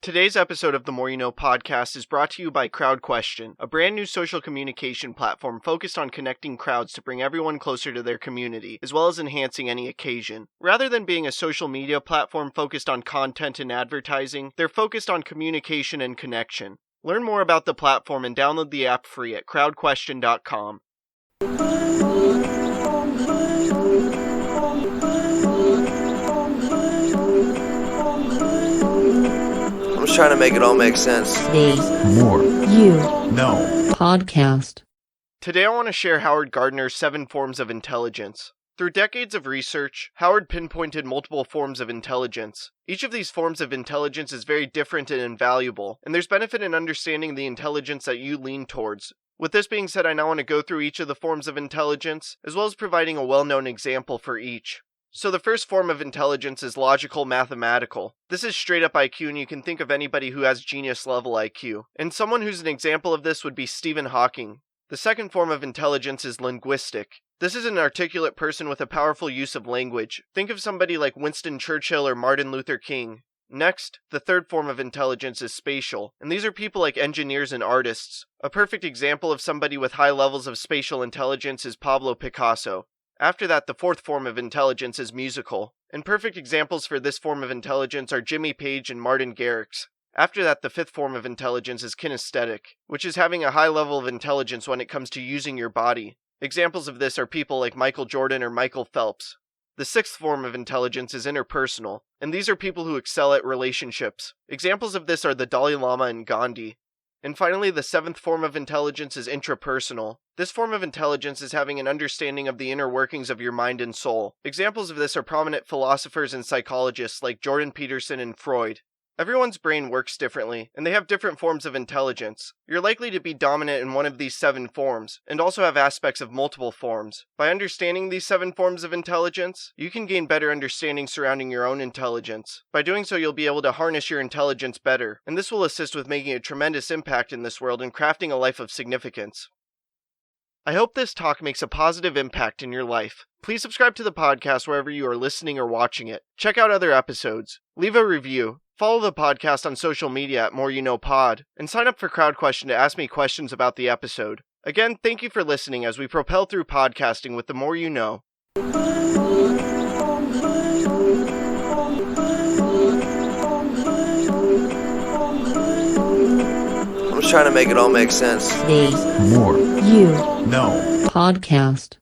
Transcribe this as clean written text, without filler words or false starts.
Today's episode of the More You Know podcast is brought to you by CrowdQuestion, a brand new social communication platform focused on connecting crowds to bring everyone closer to their community, as well as enhancing any occasion. Rather than being a social media platform focused on content and advertising, they're focused on communication and connection. Learn more about the platform and download the app free at crowdquestion.com. I'm just trying to make it all make sense. Today's More You No podcast. Today I want to share Howard Garner's 7 forms of intelligence. Through decades of research, Howard pinpointed multiple forms of intelligence. Each of these forms of intelligence is very different and invaluable, and there's benefit in understanding the intelligence that you lean towards. With this being said, I now want to go through each of the forms of intelligence, as well as providing a well-known example for each. So the first form of intelligence is logical mathematical. This is straight up IQ, and you can think of anybody who has genius level IQ. And someone who's an example of this would be Stephen Hawking. The second form of intelligence is linguistic. This is an articulate person with a powerful use of language. Think of somebody like Winston Churchill or Martin Luther King. Next, the third form of intelligence is spatial, and these are people like engineers and artists. A perfect example of somebody with high levels of spatial intelligence is Pablo Picasso. After that, the fourth form of intelligence is musical, and perfect examples for this form of intelligence are Jimmy Page and Martin Garrix. After that, the fifth form of intelligence is kinesthetic, which is having a high level of intelligence when it comes to using your body. Examples of this are people like Michael Jordan or Michael Phelps. The sixth form of intelligence is interpersonal, and these are people who excel at relationships. Examples of this are the Dalai Lama and Gandhi. And finally, the seventh form of intelligence is intrapersonal. This form of intelligence is having an understanding of the inner workings of your mind and soul. Examples of this are prominent philosophers and psychologists like Jordan Peterson and Freud. Everyone's brain works differently, and they have different forms of intelligence. You're likely to be dominant in one of these 7 forms, and also have aspects of multiple forms. By understanding these 7 forms of intelligence, you can gain better understanding surrounding your own intelligence. By doing so, you'll be able to harness your intelligence better, and this will assist with making a tremendous impact in this world and crafting a life of significance. I hope this talk makes a positive impact in your life. Please subscribe to the podcast wherever you are listening or watching it. Check out other episodes. Leave a review. Follow the podcast on social media at More You Know Pod, and sign up for CrowdQuestion to ask me questions about the episode. Again, thank you for listening as we propel through podcasting with the More You Know. I'm just trying to make it all make sense. Today's More You No podcast.